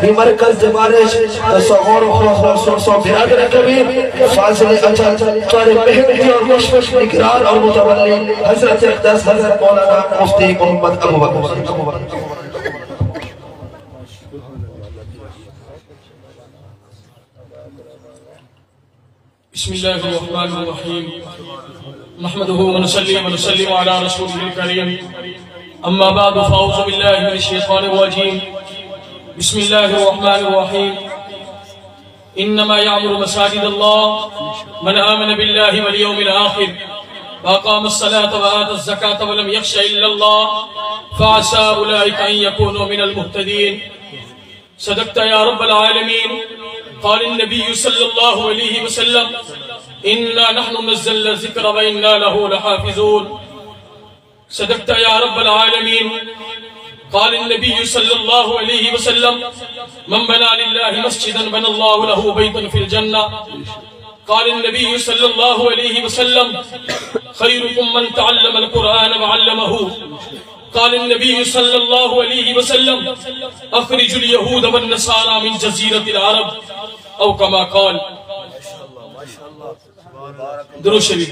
بمركز دمارش تصور وخصوص برادر كبير فاصل اجل طالب مهنتي اور مشفش نگران اور متولی حضرت اقدس حضرت مولانا مفتی محمد ابو بکر. بسم الله الرحمن الرحيم نحمده ونصلي ونسلم على رسوله الكريم أما بعد فأعوذ بالله من الشيطان الرجيم بسم الله الرحمن الرحيم إنما يعمر مساجد الله من آمن بالله واليوم الآخر وأقام الصلاة وآتى الزكاة ولم يخش إلا الله فعسى أولئك أن يكونوا من المهتدين. صدقت يا رب العالمين. قال النبي صلى الله عليه وسلم إنا نحن نزلنا الذكر وإنا له لحافظون. صدقت يا رب العالمين. قال النبي صلى الله عليه وسلم من بنى لله مسجدا بنى الله له بيتا في الجنة. قال النبي صلى الله عليه وسلم خيركم من تعلم القرآن وعلمه. قال النبي صلى الله عليه وسلم أخرج اليهود والنصارى من جزيرة العرب أو كما قال. درود شریف.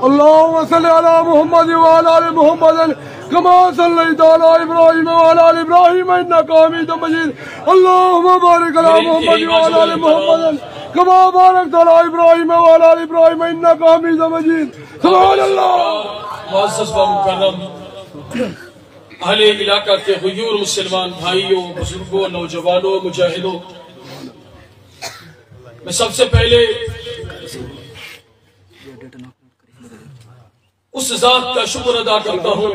اللهم صل على محمد وعلى آل محمد كما صليت على إبراهيم وعلى آل إبراهيم إنك حميد مجيد. اللهم بارك على محمد وعلى آل محمد كما باركت على إبراهيم وعلى آل إبراهيم إنك حميد مجيد. سبحان الله. معزز و مکرم اہل علاقہ کے غیور مسلمان بھائیوں، بزرگوں، نوجوانوں، مجاہدوں، میں سب سے پہلے اس ذات کا شکر ادا کرتا ہوں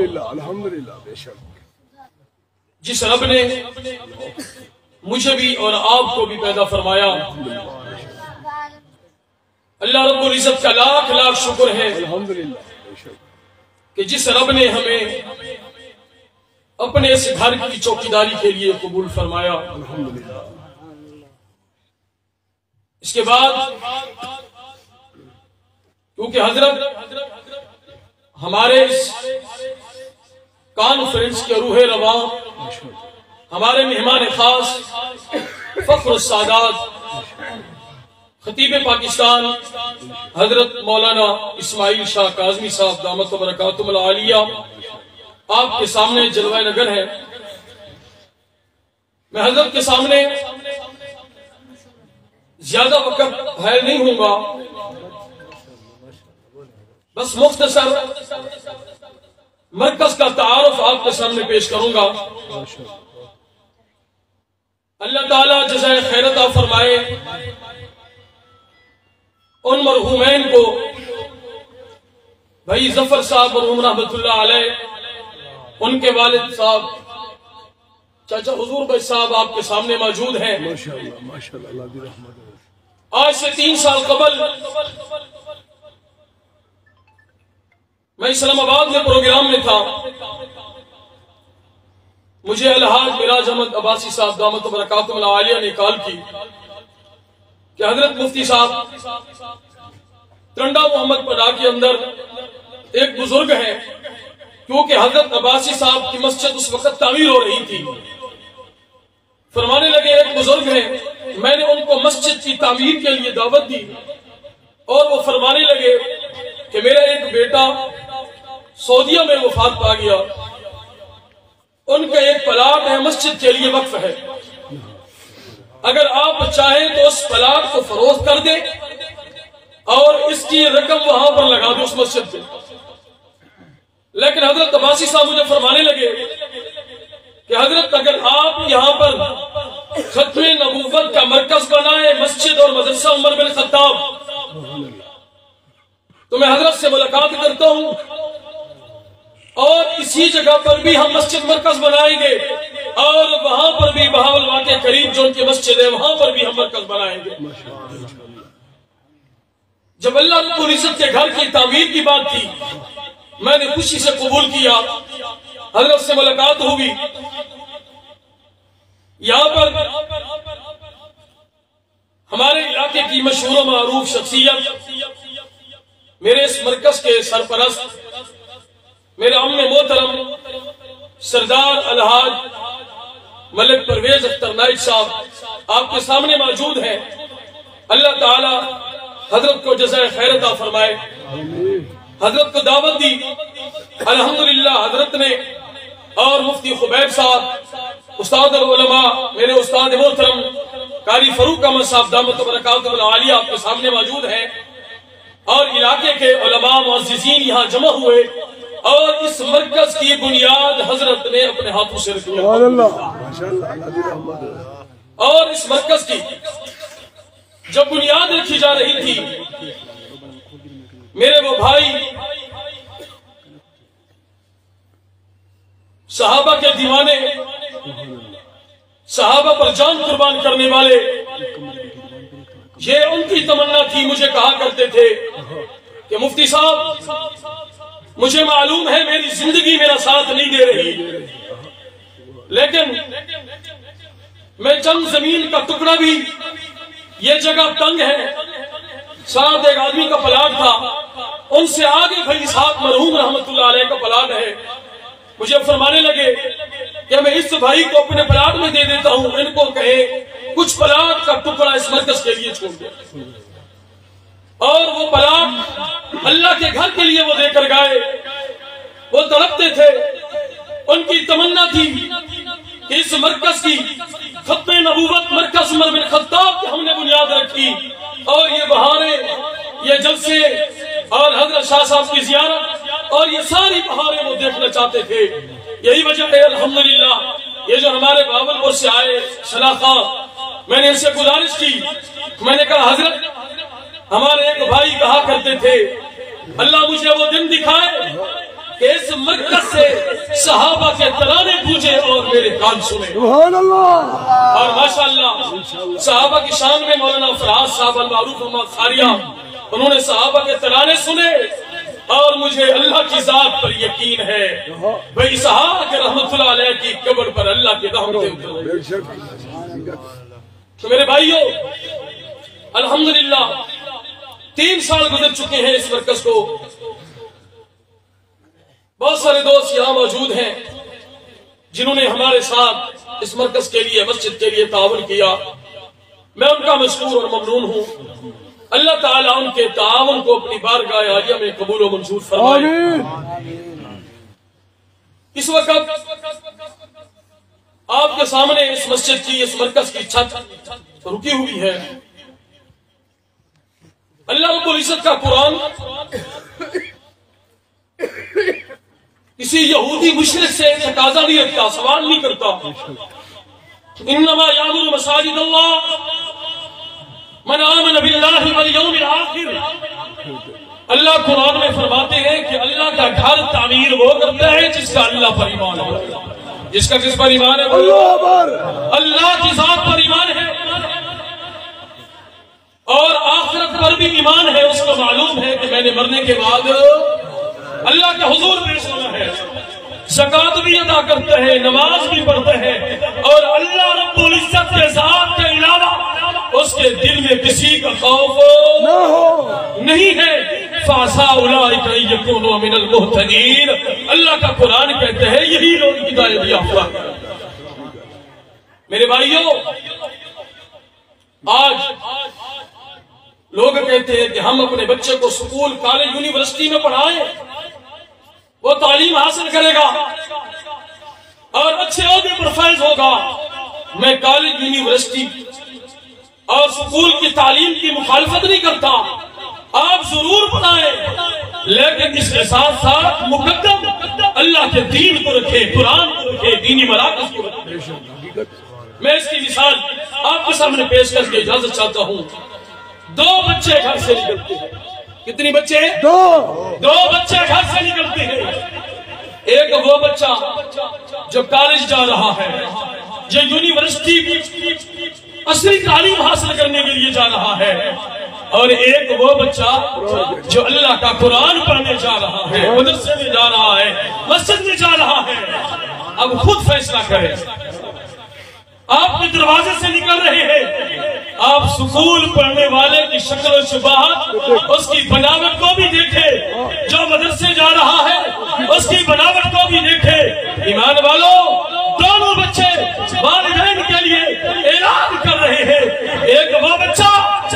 جس رب نے مجھے بھی اور آپ کو بھی پیدا فرمایا. اللہ رب العزت کا لاکھ لاکھ شکر ہے کہ جس رب نے ہمیں اپنے اس گھر کی چوکیداری کے لیے قبول فرمایا. اس کے بعد کیونکہ حضرت ہمارے اس کانفرنس کے روح رواں، ہمارے مہمان خاص فخر السادات خطیب پاکستان حضرت مولانا اسماعیل شاہ کاظمی صاحب دامت برکاتہم العالیہ آپ کے سامنے جلوہ نگر ہے. میں حضرت کے سامنے زیادہ وقت ہے نہیں ہوں گا، بس مختصر مرکز کا تعارف آپ کے سامنے پیش کروں گا. اللہ تعالیٰ جزائے خیر عطا فرمائے ان مرحومین کو، بھائی ظفر صاحب مرحوم رحمت اللہ علیہ، ان کے والد صاحب چاچا حضور بھائی صاحب آپ کے سامنے موجود ہیں. آج سے 3 سال قبل میں اسلام آباد میں پروگرام میں تھا. مجھے الحاج میراج احمد عباسی صاحب دامت برکاتہم العالیہ نے کال کی کہ حضرت مفتی صاحب ترنڈا محمد پڑا کے اندر ایک بزرگ ہے، کیونکہ حضرت عباسی صاحب کی مسجد اس وقت تعمیر ہو رہی تھی. فرمانے لگے ایک بزرگ ہیں، میں نے ان کو مسجد کی تعمیر کے لیے دعوت دی اور وہ فرمانے لگے کہ میرا ایک بیٹا سعودیہ میں وفات پا گیا، ان کا ایک پلاٹ ہے مسجد کے لیے وقف ہے، اگر آپ چاہیں تو اس پلاٹ کو فروخت کر دیں اور اس کی رقم وہاں پر لگا دیں اس مسجد پہ. لیکن حضرت عباسی صاحب مجھے فرمانے لگے کہ حضرت اگر آپ یہاں پر ختم نبوت کا مرکز بنائے مسجد اور مدرسہ عمر بن خطاب، تو میں حضرت سے ملاقات کرتا ہوں اور اسی جگہ پر بھی ہم مسجد مرکز بنائیں گے اور وہاں پر بھی بہاولپور کے قریب جو ان کی مسجد ہے وہاں پر بھی ہم مرکز بنائیں گے. جب اللہ رب العزت کے گھر کی تعمیر کی بات تھی میں نے خوشی سے قبول کیا. حضرت سے ملاقات ہوگی. یہاں پر ہمارے علاقے کی مشہور و معروف شخصیت میرے اس مرکز کے سرپرست میرے عم محترم سردار الحاج ملک پرویز اختر نائک صاحب آپ کے سامنے موجود ہیں. اللہ تعالی حضرت کو جزائے خیر عطا فرمائے. حضرت کو دعوت دی, الحمدللہ حضرت نے, اور مفتی خبیب صاحب استاد العلماء میرے استاد محترم قاری فاروق احمد صاحب دامت برکاتہ العالیہ آپ کے سامنے موجود ہیں, اور علاقے کے علماء معززین یہاں جمع ہوئے, اور اس مرکز کی بنیاد حضرت نے اپنے ہاتھوں سے رکھی. اور اس مرکز کی جب بنیاد رکھی جا رہی تھی, میرے وہ بھائی صحابہ کے دیوانے, صحابہ پر جان قربان کرنے والے, یہ ان کی تمنا تھی. مجھے کہا کرتے تھے کہ مفتی صاحب مجھے معلوم ہے میری زندگی میرا ساتھ نہیں دے رہی, لیکن میں چند زمین کا ٹکڑا بھی, یہ جگہ تنگ ہے, ساتھ ایک آدمی کا پلاٹ تھا, ان سے آگے بھائی اسحاق مرحوم رحمت اللہ علیہ کا پلاٹ ہے. مجھے فرمانے لگے کہ میں اس بھائی کو اپنے پلاٹ میں دے دیتا ہوں, ان کو کہیں کچھ پلاٹ کا ٹکڑا اس مرکز کے لیے چھوڑ دے. اور وہ پلاٹ اللہ کے گھر کے لیے وہ دے کر گئے. وہ تڑپتے تھے, ان کی تمنا تھی کہ اس مرکز کی ختم نبوت مرکز عمر بن خطاب کی ہم نے بنیاد رکھی, اور یہ بہاریں, یہ جلسے, اور حضرت شاہ صاحب کی زیارت, اور یہ ساری بہاریں وہ دیکھنا چاہتے تھے. یہی وجہ ہے الحمدللہ یہ جو ہمارے باولپور سے آئے شناخا, میں نے ان سے گزارش کی, میں نے کہا حضرت ہمارے ایک بھائی کہا کرتے تھے اللہ مجھے وہ دن دکھائے کہ اس مرکز سے صحابہ کے ترانے پوچھے اور میرے کان سنے. سبحان اللہ. اور ماشاءاللہ صحابہ کی شان میں مولانا فراز صاحب المعروف محمد خاریہ, انہوں نے صحابہ کے ترانے سنے, اور مجھے اللہ کی ذات پر یقین ہے بھائی اسحاق رحمت اللہ علیہ کی قبر پر اللہ کی رحمتیں اتریں. تو میرے بھائیو الحمدللہ 3 سال گزر چکے ہیں اس مرکز کو. بہت سارے دوست یہاں موجود ہیں جنہوں نے ہمارے ساتھ اس مرکز کے لیے, مسجد کے لیے تعاون کیا. میں ان کا مشکور اور ممنون ہوں. اللہ تعالیٰ ان کے تعاون کو اپنی بارگاہ عالیہ میں قبول و منظور فرمائے. اس وقت آپ کے سامنے اس مسجد کی, اس مرکز کی چھت رکی ہوئی ہے. اللہ رب العزت کا قرآن کسی یہودی مشرک سے تقاضا نہیں رکھتا, سوال نہیں کرتا. انما یامر مساجد اللہ من آمن باللہ والیوم الآخر. اللہ قرآن میں فرماتے ہیں کہ اللہ کا گھر تعمیر وہ کرتا ہے جس کا اللہ پر ایمان ہے. جس کا کس پر ایمان ہے؟ اللہ کی ذات پر ایمان ہے, اور آخرت پر بھی ایمان ہے. اس کو معلوم ہے کہ میں نے مرنے کے بعد اللہ کے حضور پیش ہونا ہے. زکات بھی ادا کرتا ہے, نماز بھی پڑھتا ہے, اور اللہ رب العزت کے ذات کے علاوہ اس کے دل میں کسی کا خوف نہیں ہے. فَعَسَىٰ أُولَٰئِكَ أَن يَكُونُوا مِنَ الْمُهْتَدِينَ. اللہ کا قرآن کہتے ہیں یہی لوگ ہدایت یافتہ. میرے بھائیوں آج لوگ کہتے ہیں کہ ہم اپنے بچے کو سکول, کالج, یونیورسٹی میں پڑھائیں, وہ تعلیم حاصل کرے گا اور اچھے عہدے پر فائز ہوگا. میں کالج, یونیورسٹی اور سکول کی تعلیم کی مخالفت نہیں کرتا, آپ ضرور پڑھائیں, لیکن اس کے ساتھ ساتھ مقدم اللہ کے دین کو رکھے, قرآن کو رکھے, دینی مراکز کو رکھے. میں اس کی مثال آپ کے سامنے پیش کر کے اجازت چاہتا ہوں. 2 بچے گھر سے نکلتے ہیں. کتنی بچے؟ 2 بچے گھر سے نکلتے ہیں. ایک وہ بچہ جو کالج جا رہا ہے, جو یونیورسٹی اصلی تعلیم حاصل کرنے کے لیے جا رہا ہے, اور ایک وہ بچہ جو اللہ کا قرآن پڑھنے جا رہا ہے, مدرسے میں جا رہا ہے, مسجد میں جا رہا ہے. اب خود فیصلہ کریں. آپ کے دروازے سے نکل رہے ہیں, آپ سکول پڑھنے والے کی شکل و شباہت, اس کی بناوٹ کو بھی دیکھیں. جو مدرسے جا رہا ہے اس کی بناوٹ کو بھی دیکھیں. ایمان والو, دونوں بچے والدین کے لیے اعلان کر رہے ہیں۔ ایک وہ بچہ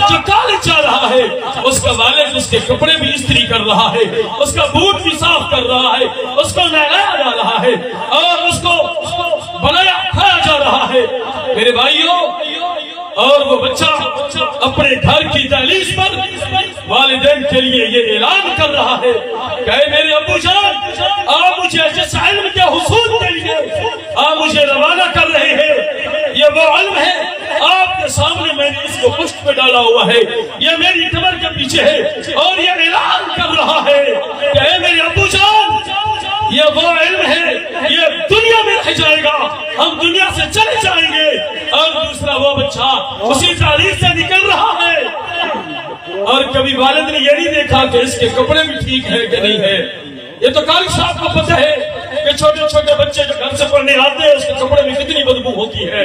جو کالج جا رہا ہے، اس کا والد اس کے کپڑے بھی استری کر رہا ہے، اس کا بوٹ بھی صاف کر رہا ہے، اس کو نہلایا جا رہا ہے اور اس کو بنایا کھایا جا رہا ہے۔ میرے بھائیوں، اور وہ بچہ اپنے گھر کی دہلیز پر والدین کے لیے یہ اعلان کر رہا ہے کہ اے میرے ابو جان، آپ مجھے جس علم کے حصول کے لیے آپ مجھے روانہ کر رہے ہیں، یہ وہ علم ہے آپ کے سامنے میں نے اس کو پشت پہ ڈالا ہوا ہے، یہ میری کمر کے پیچھے ہے، اور یہ اعلان کر رہا ہے کہ اے میرے ابو جان، یہ وہ علم ہے، یہ دنیا میں رہ جائے گا، ہم دنیا سے چلے جائیں گے۔ اور دوسرا وہ بچہ اسی تعلیم سے نکل رہا ہے، اور کبھی والد نے یہ نہیں دیکھا کہ اس کے کپڑے بھی ٹھیک ہے کہ نہیں ہے۔ یہ تو قاری صاحب کو پتہ ہے کہ چھوٹے چھوٹے بچے جو گھر سے پڑھنے آتے ہیں اس کے کپڑے میں کتنی بدبو ہوتی ہے۔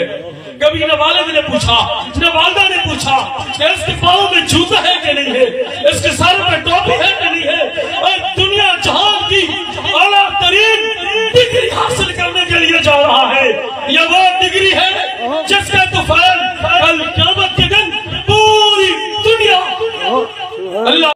کبھی نہ والد نے پوچھا نہ والدہ نے پوچھا کہ اس کے پاؤں میں جوتا ہے کہ نہیں ہے، اس کے سر پہ ٹوپی ہے کہ نہیں ہے۔ اور دنیا جہان کی اعلیٰ ترین ڈگری حاصل کرنے کے لیے جا رہا ہے۔ یہ وہ ڈگری ہے جس کا طوفان کل قیامت کے دن پوری دنیا اللہ